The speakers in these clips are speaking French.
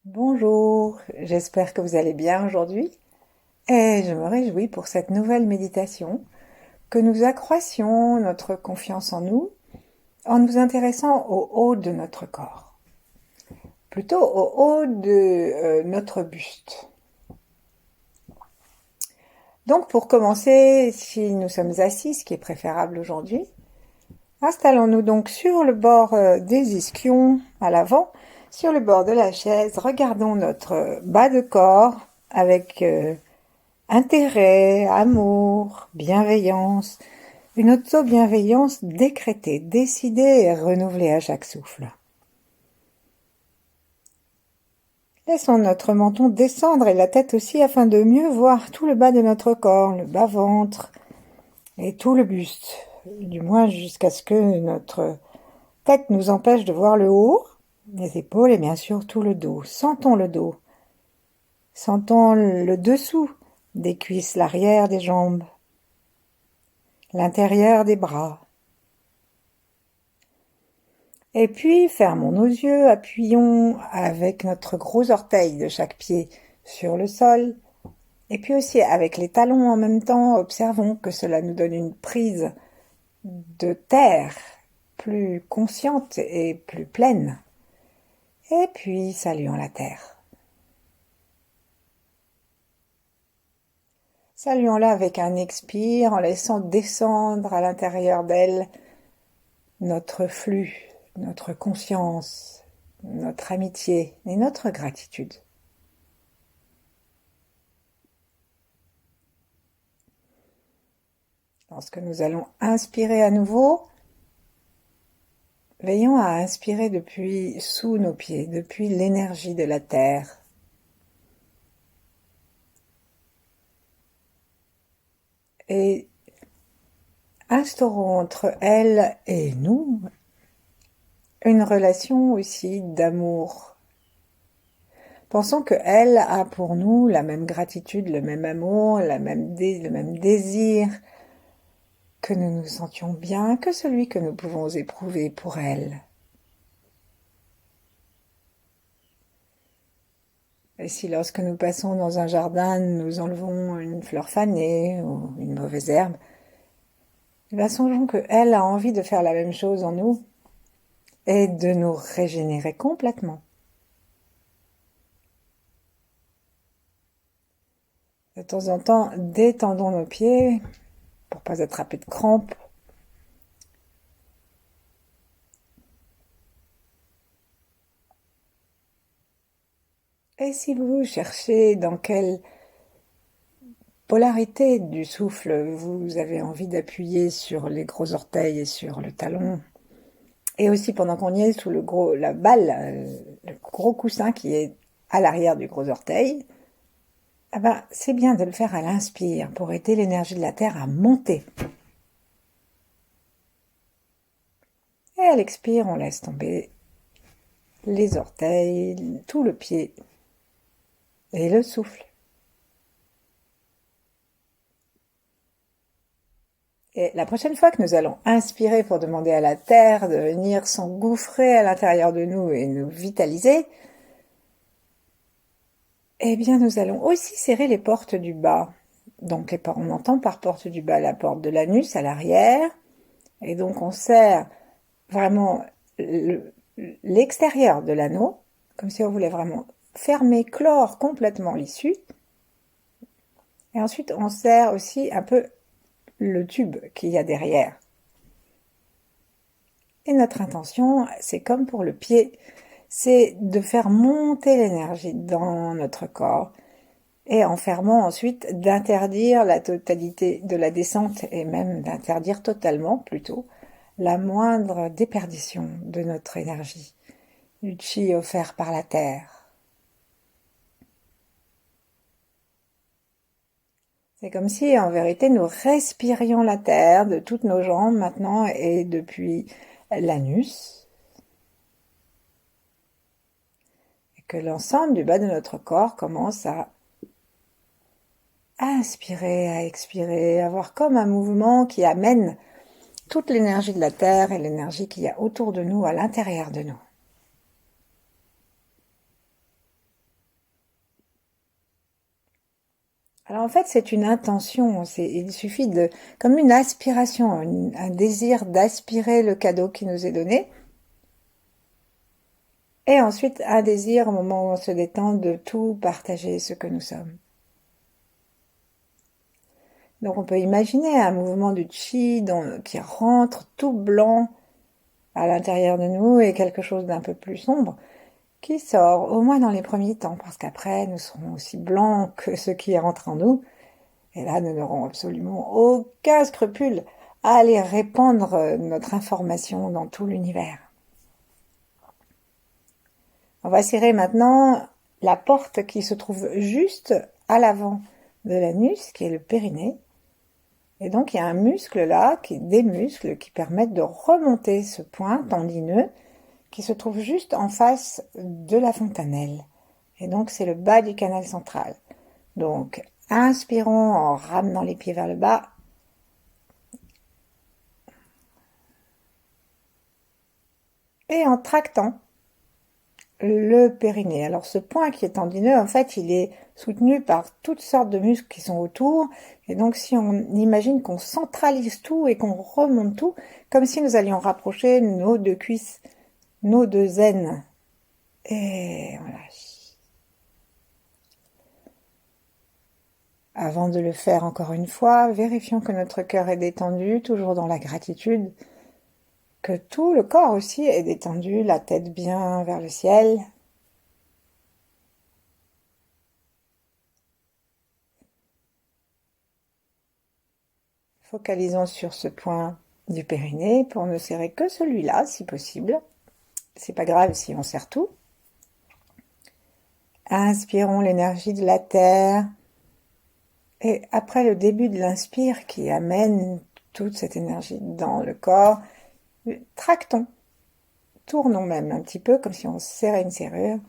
Bonjour, j'espère que vous allez bien aujourd'hui et je me réjouis pour cette nouvelle méditation que nous accroissions notre confiance en nous en nous intéressant au haut de notre corps, plutôt au haut de notre buste. Donc pour commencer, si nous sommes assis, ce qui est préférable aujourd'hui, installons-nous donc sur le bord des ischions à l'avant, sur le bord de la chaise, regardons notre bas de corps avec intérêt, amour, bienveillance, une auto-bienveillance décrétée, décidée et renouvelée à chaque souffle. Laissons notre menton descendre et la tête aussi afin de mieux voir tout le bas de notre corps, le bas-ventre et tout le buste, du moins jusqu'à ce que notre tête nous empêche de voir le haut, les épaules et bien sûr tout le dos. Sentons le dos, sentons le dessous des cuisses, l'arrière des jambes, l'intérieur des bras. Et puis, fermons nos yeux, appuyons avec notre gros orteil de chaque pied sur le sol. Et puis aussi, avec les talons en même temps, observons que cela nous donne une prise de terre plus consciente et plus pleine. Et puis, saluons la terre. Saluons-la avec un expire en laissant descendre à l'intérieur d'elle notre flux, notre conscience, notre amitié et notre gratitude. Lorsque nous allons inspirer à nouveau, veillons à inspirer depuis sous nos pieds, depuis l'énergie de la terre. Et instaurons entre elle et nous une relation aussi d'amour. Pensons qu'elle a pour nous la même gratitude, le même amour, le même désir, que nous nous sentions bien, que celui que nous pouvons éprouver pour elle. Et si lorsque nous passons dans un jardin, nous enlevons une fleur fanée ou une mauvaise herbe, eh bien songeons qu'elle a envie de faire la même chose en nous et de nous régénérer complètement. De temps en temps, détendons nos pieds pour pas attraper de crampes. Et si vous cherchez dans quelle polarité du souffle vous avez envie d'appuyer sur les gros orteils et sur le talon, et aussi pendant qu'on y est sous la balle, le gros coussin qui est à l'arrière du gros orteil, eh ben, c'est bien de le faire à l'inspire pour aider l'énergie de la terre à monter. Et à l'expire, on laisse tomber les orteils, tout le pied et le souffle. Et la prochaine fois que nous allons inspirer pour demander à la terre de venir s'engouffrer à l'intérieur de nous et nous vitaliser, eh bien nous allons aussi serrer les portes du bas. Donc on entend par porte du bas la porte de l'anus à l'arrière, et donc on serre vraiment l'extérieur de l'anneau, comme si on voulait vraiment fermer, clore complètement l'issue. Et ensuite on serre aussi un peu le tube qu'il y a derrière. Et notre intention, c'est comme pour le pied, c'est de faire monter l'énergie dans notre corps et en fermant ensuite d'interdire la totalité de la descente et même d'interdire totalement plutôt la moindre déperdition de notre énergie, du chi offert par la terre. C'est comme si en vérité nous respirions la terre de toutes nos jambes maintenant et depuis l'anus, et que l'ensemble du bas de notre corps commence à inspirer, à expirer, avoir comme un mouvement qui amène toute l'énergie de la terre et l'énergie qu'il y a autour de nous, à l'intérieur de nous. Alors en fait, c'est une intention, il suffit de, comme une aspiration, un désir d'aspirer le cadeau qui nous est donné, et ensuite un désir au moment où on se détend de tout partager ce que nous sommes. Donc on peut imaginer un mouvement du chi qui rentre tout blanc à l'intérieur de nous et quelque chose d'un peu plus sombre qui sort, au moins dans les premiers temps, parce qu'après nous serons aussi blancs que ce qui rentre en nous. Et là, nous n'aurons absolument aucun scrupule à aller répandre notre information dans tout l'univers. On va serrer maintenant la porte qui se trouve juste à l'avant de l'anus, qui est le périnée. Et donc, il y a un muscle là, des muscles qui permettent de remonter ce point tendineux qui se trouve juste en face de la fontanelle. Et donc, c'est le bas du canal central. Donc, inspirons en ramenant les pieds vers le bas. Et en tractant le périnée. Alors ce point qui est tendineux, en fait, il est soutenu par toutes sortes de muscles qui sont autour. Et donc si on imagine qu'on centralise tout et qu'on remonte tout, comme si nous allions rapprocher nos deux cuisses, nos deux aines. Et voilà. Avant de le faire encore une fois, vérifions que notre cœur est détendu, toujours dans la gratitude, que tout le corps aussi est détendu, la tête bien vers le ciel. Focalisons sur ce point du périnée pour ne serrer que celui-là, si possible. C'est pas grave si on serre tout. Inspirons l'énergie de la terre. Et après le début de l'inspire qui amène toute cette énergie dans le corps, tractons. Tournons même un petit peu comme si on serrait une serrure.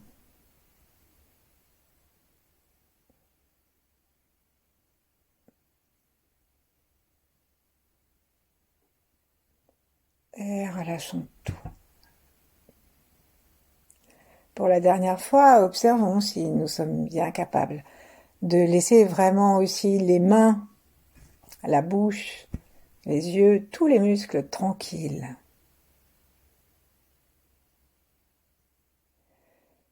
Et relâchons tout. Pour la dernière fois, observons si nous sommes bien capables de laisser vraiment aussi les mains, la bouche, les yeux, tous les muscles tranquilles.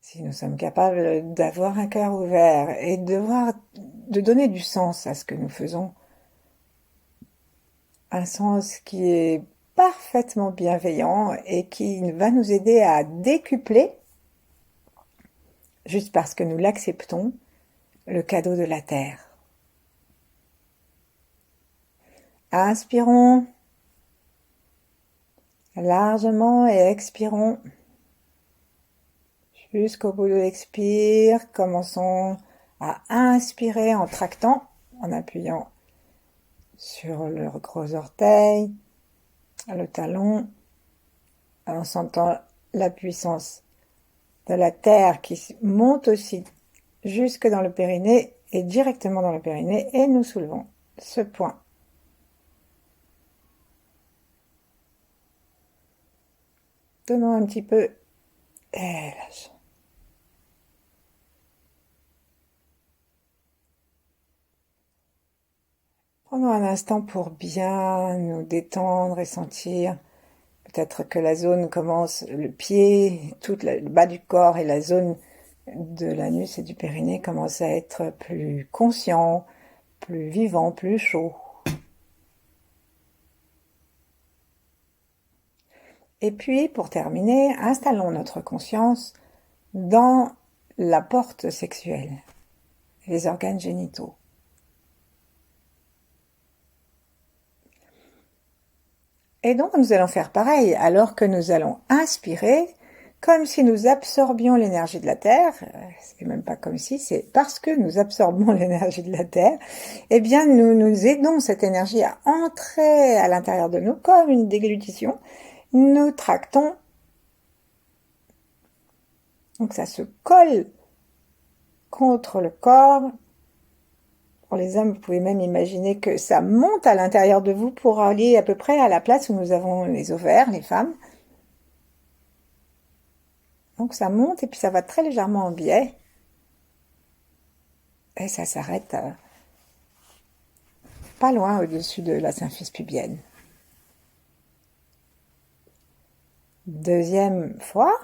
Si nous sommes capables d'avoir un cœur ouvert et de donner du sens à ce que nous faisons, un sens qui est parfaitement bienveillant et qui va nous aider à décupler, juste parce que nous l'acceptons, le cadeau de la terre. Inspirons largement et expirons jusqu'au bout de l'expire. Commençons à inspirer en tractant, en appuyant sur le gros orteil, le talon, en sentant la puissance de la terre qui monte aussi jusque dans le périnée et directement dans le périnée, et nous soulevons ce point. Donnons un petit peu et lâchons. Prenons un instant pour bien nous détendre et sentir peut-être que la zone commence, le pied, tout le bas du corps et la zone de l'anus et du périnée commence à être plus conscient, plus vivant, plus chaud. Et puis, pour terminer, installons notre conscience dans la porte sexuelle, les organes génitaux. Et donc, nous allons faire pareil, alors que nous allons inspirer, comme si nous absorbions l'énergie de la Terre, c'est même pas comme si, c'est parce que nous absorbons l'énergie de la Terre, eh bien, nous aidons cette énergie à entrer à l'intérieur de nous, comme une déglutition. Nous tractons, donc ça se colle contre le corps. Pour les hommes, vous pouvez même imaginer que ça monte à l'intérieur de vous pour aller à peu près à la place où nous avons les ovaires, les femmes. Donc ça monte et puis ça va très légèrement en biais. Et ça s'arrête pas loin au-dessus de la symphyse pubienne. Deuxième fois.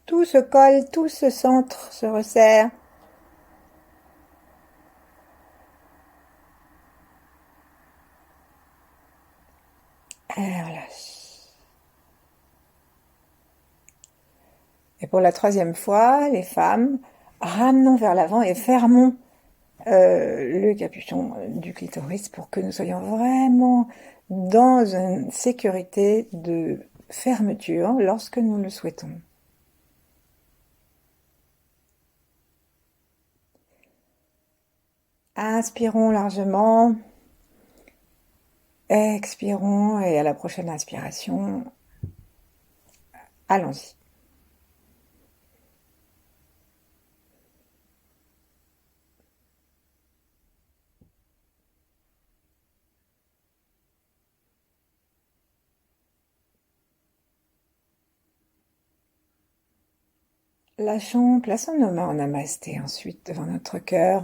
Tout se colle, tout se centre, se resserre. Et on relâche. Et pour la troisième fois, les femmes, ramenons vers l'avant et fermons le capuchon du clitoris pour que nous soyons vraiment dans une sécurité de fermeture lorsque nous le souhaitons. Inspirons largement, expirons et à la prochaine inspiration, allons-y. Lâchons, plaçons nos mains en namasté ensuite devant notre cœur.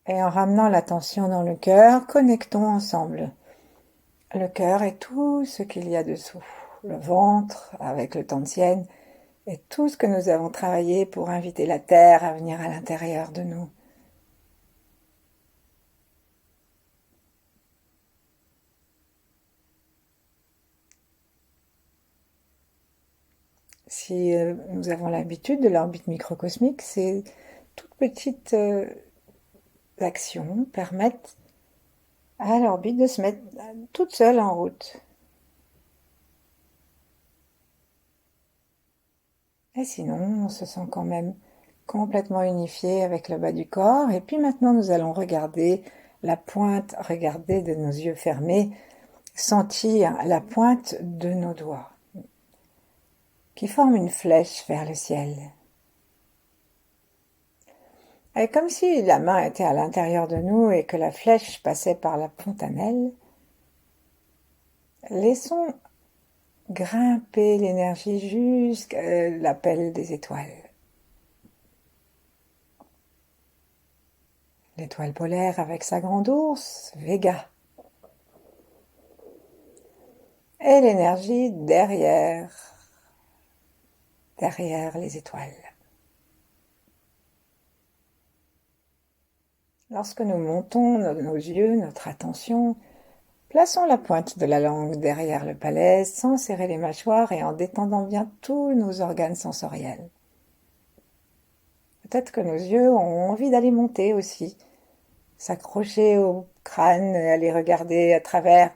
Et en ramenant l'attention dans le cœur, connectons ensemble le cœur et tout ce qu'il y a dessous. Le ventre avec le Tantien et tout ce que nous avons travaillé pour inviter la terre à venir à l'intérieur de nous. Si nous avons l'habitude de l'orbite microcosmique, ces toutes petites actions permettent à l'orbite de se mettre toute seule en route. Et sinon, on se sent quand même complètement unifié avec le bas du corps. Et puis maintenant, nous allons regarder la pointe, regarder de nos yeux fermés, sentir la pointe de nos doigts qui forment une flèche vers le ciel. Et comme si la main était à l'intérieur de nous et que la flèche passait par la fontanelle, laissons grimper l'énergie jusqu'à l'appel des étoiles. L'étoile polaire avec sa grande ours, Vega. Et l'énergie derrière les étoiles. Lorsque nous montons nos yeux, notre attention, plaçons la pointe de la langue derrière le palais sans serrer les mâchoires et en détendant bien tous nos organes sensoriels. Peut-être que nos yeux ont envie d'aller monter aussi, s'accrocher au crâne et aller regarder à travers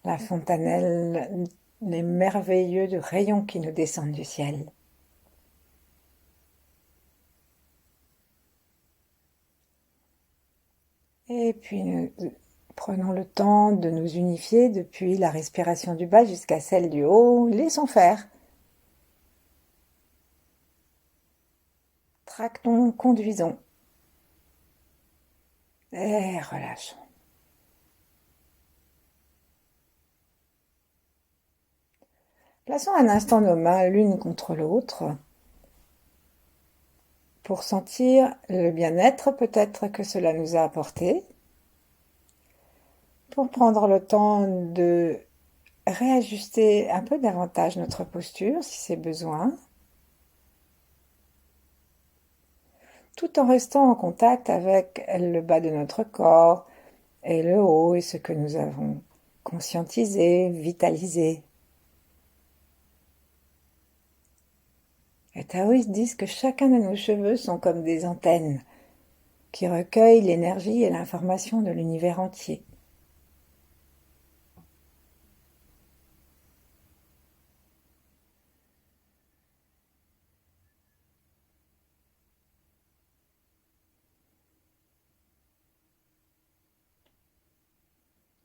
la fontanelle les merveilleux rayons qui nous descendent du ciel. Et puis nous prenons le temps de nous unifier depuis la respiration du bas jusqu'à celle du haut. Laissons faire. Tractons, conduisons. Et relâchons. Plaçons un instant nos mains l'une contre l'autre pour sentir le bien-être peut-être que cela nous a apporté, pour prendre le temps de réajuster un peu davantage notre posture si c'est besoin, tout en restant en contact avec le bas de notre corps et le haut et ce que nous avons conscientisé, vitalisé. Les taoïstes disent que chacun de nos cheveux sont comme des antennes qui recueillent l'énergie et l'information de l'univers entier.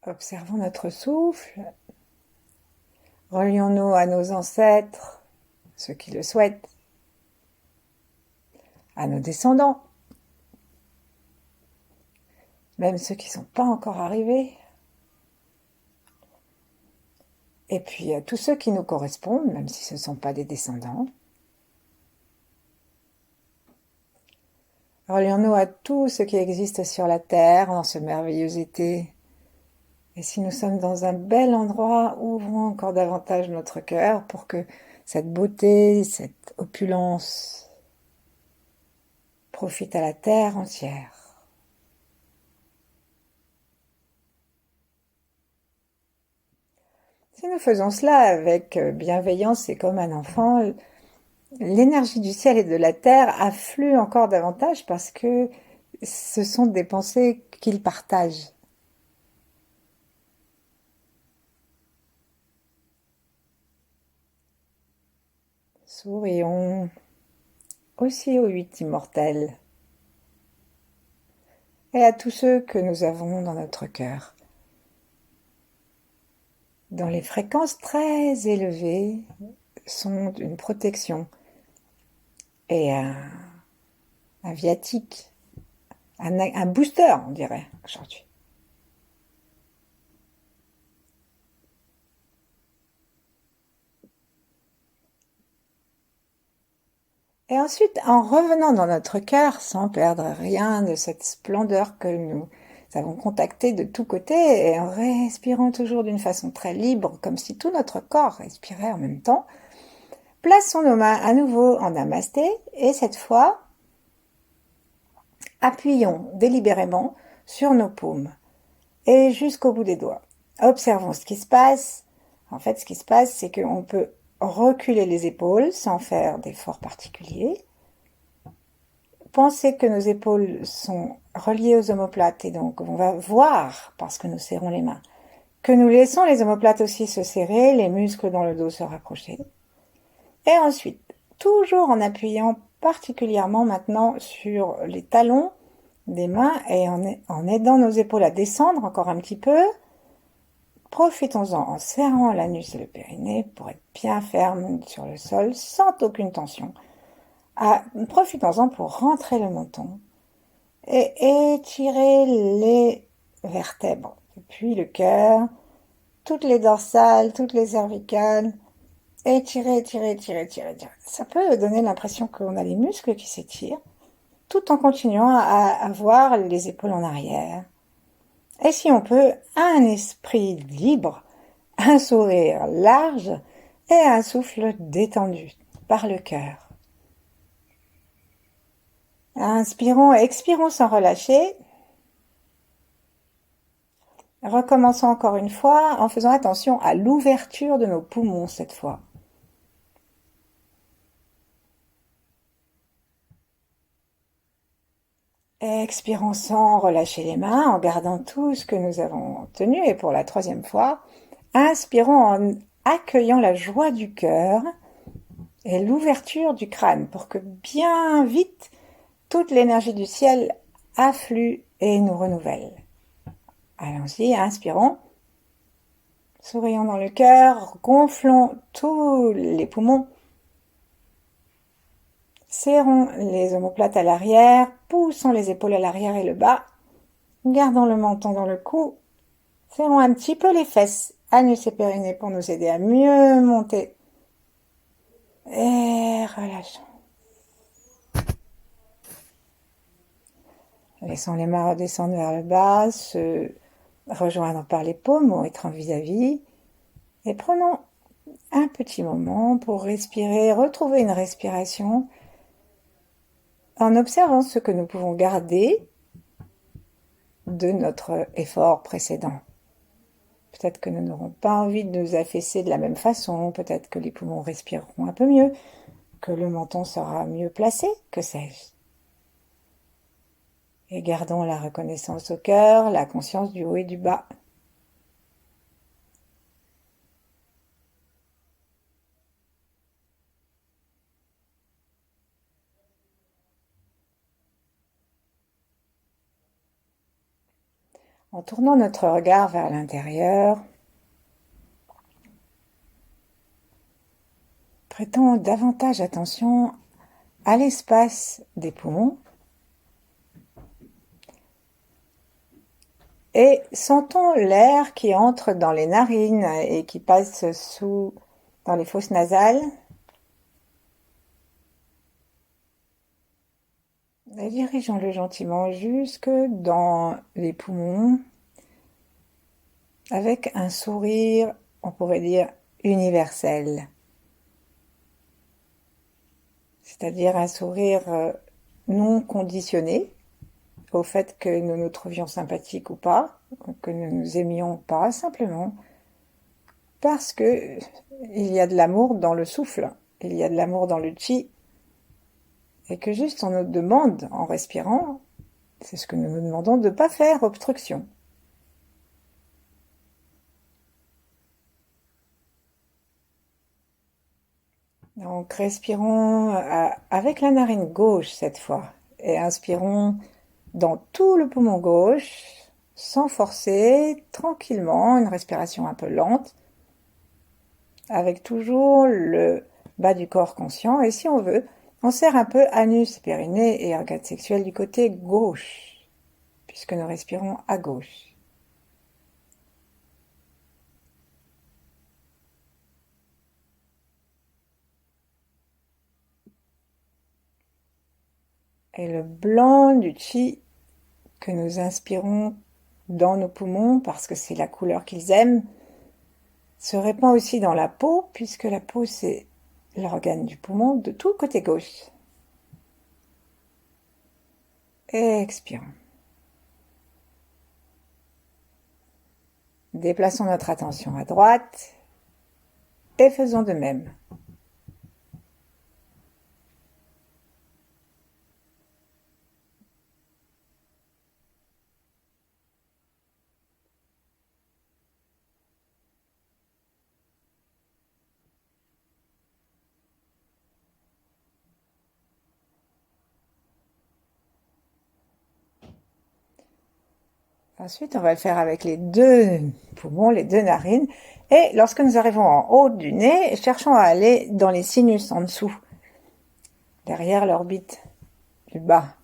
Observons notre souffle, relions-nous à nos ancêtres, ceux qui le souhaitent, à nos descendants, même ceux qui ne sont pas encore arrivés. et puis à tous ceux qui nous correspondent, même si ce ne sont pas des descendants. Relions-nous à tout ce qui existe sur la Terre en ce merveilleux été. Et si nous sommes dans un bel endroit, ouvrons encore davantage notre cœur pour que cette beauté, cette opulence profite à la Terre entière. Si nous faisons cela avec bienveillance et comme un enfant, l'énergie du ciel et de la terre afflue encore davantage parce que ce sont des pensées qu'ils partagent. Sourions aussi aux 8 immortels et à tous ceux que nous avons dans notre cœur. Dont les fréquences très élevées sont une protection et un viatique, un booster, on dirait, aujourd'hui. Et ensuite, en revenant dans notre cœur, sans perdre rien de cette splendeur que nous avons contactée de tous côtés, et en respirant toujours d'une façon très libre, comme si tout notre corps respirait en même temps, plaçons nos mains à nouveau en namasté, et cette fois, appuyons délibérément sur nos paumes, et jusqu'au bout des doigts. Observons ce qui se passe. En fait, ce qui se passe, c'est qu'on peut reculer les épaules sans faire d'efforts particuliers. Pensez que nos épaules sont reliées aux omoplates et donc on va voir, parce que nous serrons les mains, que nous laissons les omoplates aussi se serrer, les muscles dans le dos se rapprocher. Et ensuite, toujours en appuyant particulièrement maintenant sur les talons des mains et en aidant nos épaules à descendre encore un petit peu, profitons-en en serrant l'anus et le périnée pour être bien ferme sur le sol sans aucune tension. Profitons-en pour rentrer le menton et étirer les vertèbres, depuis le cœur, toutes les dorsales, toutes les cervicales, étirer. Ça peut donner l'impression qu'on a les muscles qui s'étirent, tout en continuant à avoir les épaules en arrière. Et si on peut, un esprit libre, un sourire large et un souffle détendu par le cœur. Inspirons et expirons sans relâcher. Recommençons encore une fois en faisant attention à l'ouverture de nos poumons cette fois. Expirons sans relâcher les mains en gardant tout ce que nous avons tenu et pour la 3e fois, inspirons en accueillant la joie du cœur et l'ouverture du crâne pour que bien vite toute l'énergie du ciel afflue et nous renouvelle. Allons-y, inspirons. Sourions dans le cœur, gonflons tous les poumons. Serrons les omoplates à l'arrière, poussons les épaules à l'arrière et le bas. Gardons le menton dans le cou. Serrons un petit peu les fesses, anus et périnée pour nous aider à mieux monter. Et relâchons. Laissons les mains redescendre vers le bas, se rejoindre par les paumes ou être en vis-à-vis. Et prenons un petit moment pour respirer, retrouver une respiration en observant ce que nous pouvons garder de notre effort précédent. Peut-être que nous n'aurons pas envie de nous affaisser de la même façon, peut-être que les poumons respireront un peu mieux, que le menton sera mieux placé, que sais-je. Et gardons la reconnaissance au cœur, la conscience du haut et du bas. En tournant notre regard vers l'intérieur, prêtons davantage attention à l'espace des poumons Et sentons l'air qui entre dans les narines et qui passe dans les fosses nasales. Et dirigeons-le gentiment jusque dans les poumons, avec un sourire, on pourrait dire, universel. C'est-à-dire un sourire non conditionné au fait que nous nous trouvions sympathiques ou pas, que nous nous aimions pas, simplement parce que il y a de l'amour dans le souffle, il y a de l'amour dans le chi, et que juste on nous demande, en respirant, c'est ce que nous nous demandons, de ne pas faire obstruction. Donc respirons avec la narine gauche cette fois, et inspirons dans tout le poumon gauche, sans forcer, tranquillement, une respiration un peu lente, avec toujours le bas du corps conscient. Et si on veut, on serre un peu anus, périnée et organe sexuel du côté gauche, puisque nous respirons à gauche. Et le blanc du chi que nous inspirons dans nos poumons, parce que c'est la couleur qu'ils aiment, se répand aussi dans la peau, puisque la peau c'est l'organe du poumon de tout le côté gauche. Et expirons. Déplaçons notre attention à droite et faisons de même. Ensuite, on va le faire avec les deux poumons, les deux narines. Et lorsque nous arrivons en haut du nez, cherchons à aller dans les sinus en dessous, derrière l'orbite du bas.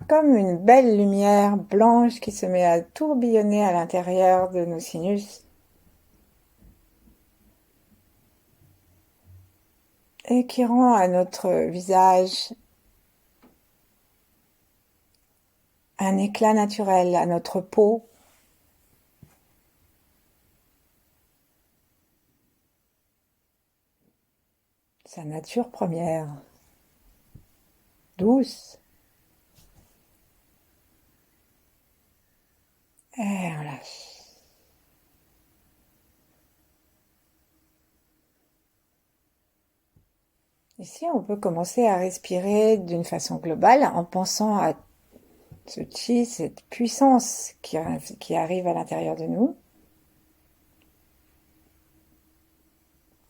Comme une belle lumière blanche qui se met à tourbillonner à l'intérieur de nos sinus. Et qui rend à notre visage un éclat naturel, à notre peau sa nature première, douce. Et on lâche. Ici, on peut commencer à respirer d'une façon globale en pensant à ce chi, cette puissance qui arrive à l'intérieur de nous.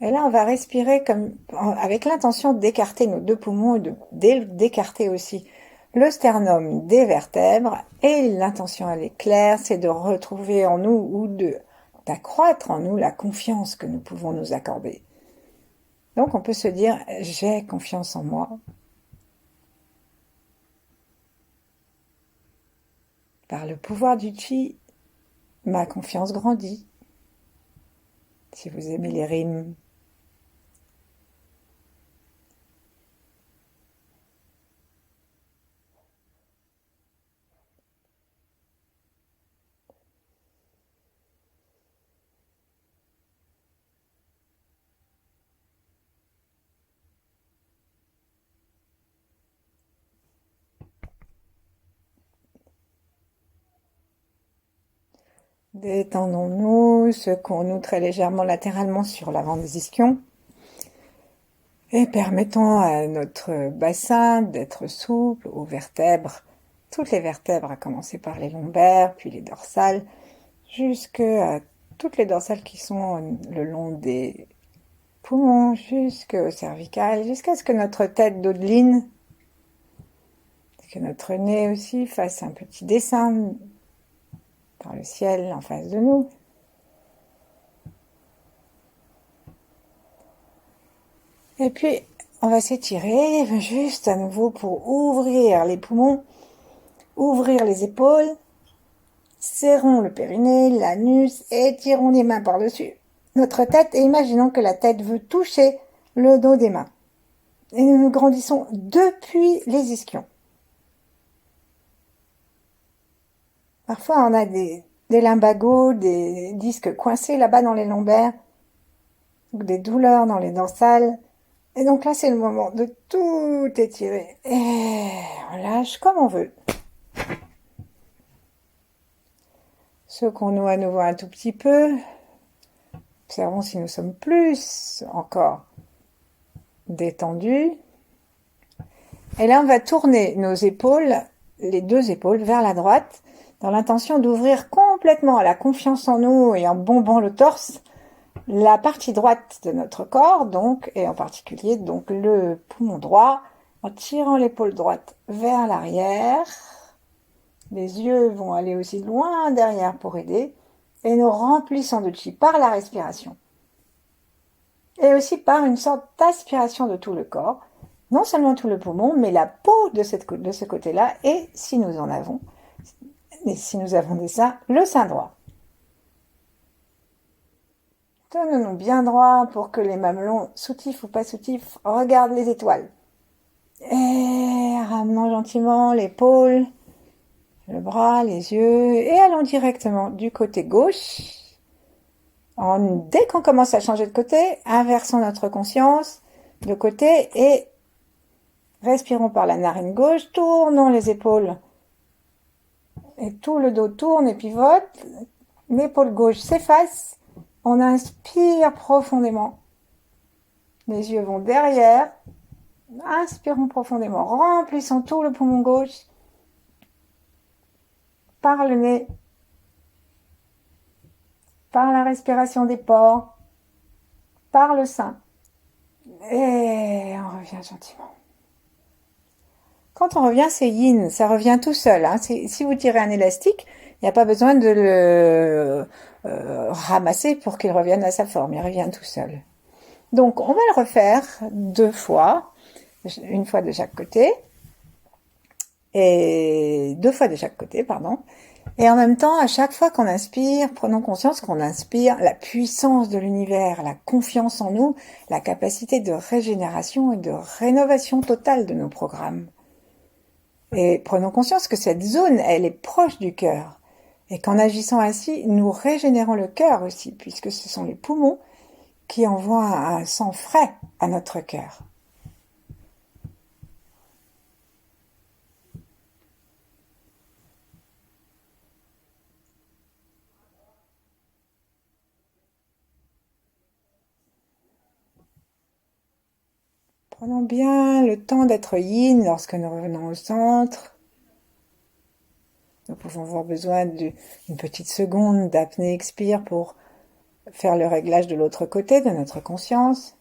Et là, on va respirer avec l'intention d'écarter nos deux poumons et d'écarter aussi le sternum des vertèbres. Et l'intention, elle est claire, c'est de retrouver en nous ou d'accroître en nous la confiance que nous pouvons nous accorder. Donc, on peut se dire, j'ai confiance en moi. Par le pouvoir du chi, ma confiance grandit. Si vous aimez les rimes. Détendons-nous, secouons-nous très légèrement latéralement sur l'avant des ischions et permettons à notre bassin d'être souple, aux vertèbres, toutes les vertèbres, à commencer par les lombaires, puis les dorsales, jusqu'à toutes les dorsales qui sont le long des poumons, jusqu'au cervical, jusqu'à ce que notre tête dodeline, que notre nez aussi fasse un petit dessin dans le ciel en face de nous. Et puis, on va s'étirer juste à nouveau pour ouvrir les poumons, ouvrir les épaules, serrons le périnée, l'anus, étirons les mains par-dessus notre tête et imaginons que la tête veut toucher le dos des mains. Et nous nous grandissons depuis les ischions. Parfois, on a des lumbagos, des disques coincés là-bas dans les lombaires, ou des douleurs dans les dorsales. Et donc là, c'est le moment de tout étirer. Et on lâche comme on veut. Secouons-nous à nouveau un tout petit peu. Observons si nous sommes plus encore détendus. Et là, on va tourner nos épaules, les deux épaules, vers la droite, dans l'intention d'ouvrir complètement à la confiance en nous et en bombant le torse, la partie droite de notre corps, donc, et en particulier donc le poumon droit, en tirant l'épaule droite vers l'arrière. Les yeux vont aller aussi loin derrière pour aider, et nous remplissons de chi par la respiration. Et aussi par une sorte d'aspiration de tout le corps, non seulement tout le poumon, mais la peau de ce côté-là, et si nous en avons, et si nous avons des seins, le sein droit. Tenons-nous bien droit pour que les mamelons, soutifs ou pas soutifs, regardent les étoiles. Et ramenons gentiment l'épaule, le bras, les yeux, et allons directement du côté gauche. Dès qu'on commence à changer de côté, inversons notre conscience de côté et respirons par la narine gauche, tournons les épaules et tout le dos tourne et pivote. L'épaule gauche s'efface. On inspire profondément. Les yeux vont derrière. Inspirons profondément. Remplissons tout le poumon gauche par le nez, par la respiration des pores, par le sein. Et on revient gentiment. Quand on revient, c'est yin, ça revient tout seul. Hein. Si vous tirez un élastique, il n'y a pas besoin de le ramasser pour qu'il revienne à sa forme, il revient tout seul. Donc on va le refaire 2 fois, une fois de chaque côté, et 2 fois de chaque côté, pardon. Et en même temps, à chaque fois qu'on inspire, prenons conscience qu'on inspire la puissance de l'univers, la confiance en nous, la capacité de régénération et de rénovation totale de nos programmes. Et prenons conscience que cette zone, elle est proche du cœur. Et qu'en agissant ainsi, nous régénérons le cœur aussi, puisque ce sont les poumons qui envoient un sang frais à notre cœur. Prenons bien le temps d'être yin lorsque nous revenons au centre. Nous pouvons avoir besoin d'une petite seconde d'apnée-expire pour faire le réglage de l'autre côté de notre conscience.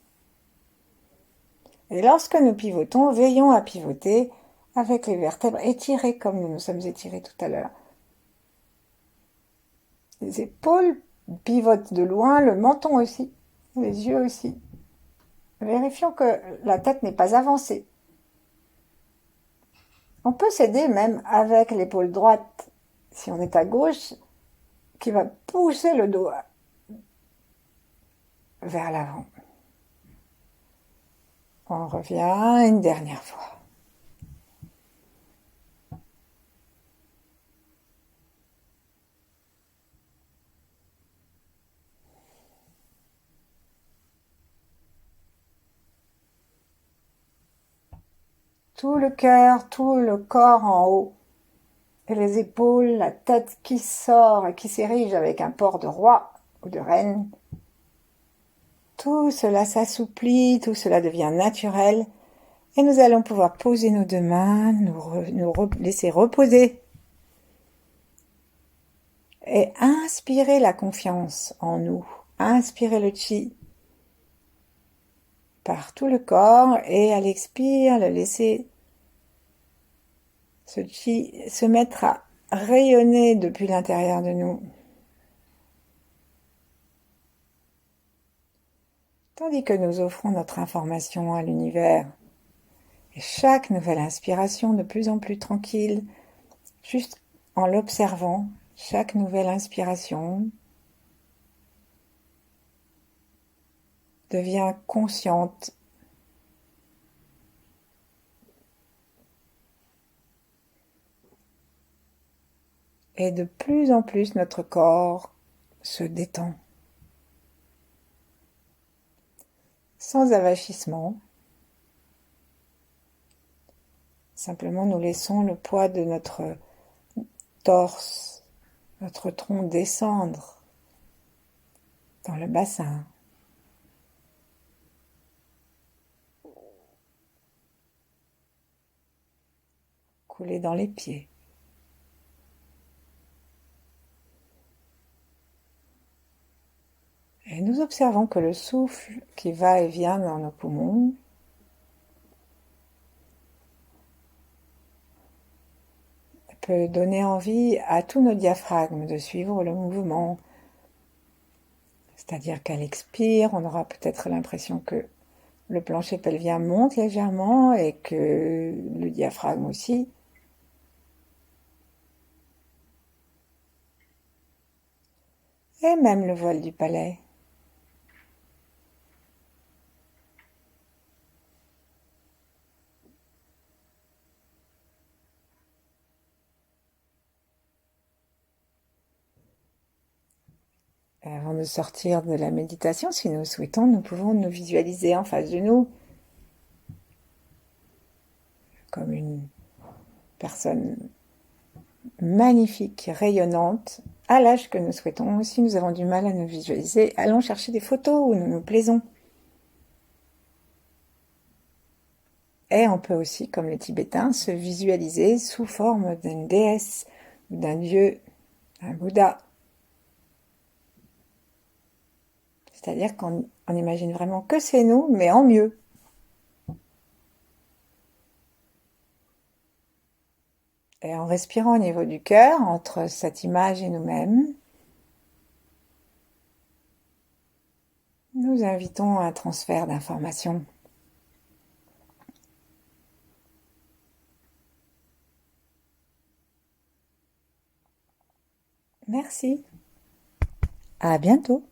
Et lorsque nous pivotons, veillons à pivoter avec les vertèbres étirées comme nous nous sommes étirés tout à l'heure. Les épaules pivotent de loin, le menton aussi, les yeux aussi. Vérifions que la tête n'est pas avancée. On peut s'aider même avec l'épaule droite, si on est à gauche, qui va pousser le dos vers l'avant. On revient une dernière fois. Tout le cœur, tout le corps en haut. Et les épaules, la tête qui sort et qui s'érige avec un port de roi ou de reine. Tout cela s'assouplit, tout cela devient naturel. Et nous allons pouvoir poser nos 2 mains, nous laisser reposer. Et inspirer la confiance en nous. Inspirer le chi par tout le corps et à l'expire, le laisser ce chi se mettre à rayonner depuis l'intérieur de nous. tandis que nous offrons notre information à l'univers. Et chaque nouvelle inspiration de plus en plus tranquille, juste en l'observant, chaque nouvelle inspiration devient consciente. Et de plus en plus notre corps se détend. Sans avachissement. Simplement nous laissons le poids de notre torse, notre tronc descendre dans le bassin. Couler dans les pieds. Et nous observons que le souffle qui va et vient dans nos poumons peut donner envie à tous nos diaphragmes de suivre le mouvement. C'est-à-dire qu'à l'expire, on aura peut-être l'impression que le plancher pelvien monte légèrement et que le diaphragme aussi. Et même le voile du palais. Et avant de sortir de la méditation, si nous souhaitons, nous pouvons nous visualiser en face de nous comme une personne magnifique, rayonnante, à l'âge que nous souhaitons. Si nous avons du mal à nous visualiser, allons chercher des photos où nous nous plaisons. Et on peut aussi, comme les Tibétains, se visualiser sous forme d'une déesse, d'un dieu, un Bouddha. C'est-à-dire qu'on imagine vraiment que c'est nous, mais en mieux. Et en respirant au niveau du cœur, entre cette image et nous-mêmes, nous invitons à un transfert d'informations. Merci. À bientôt.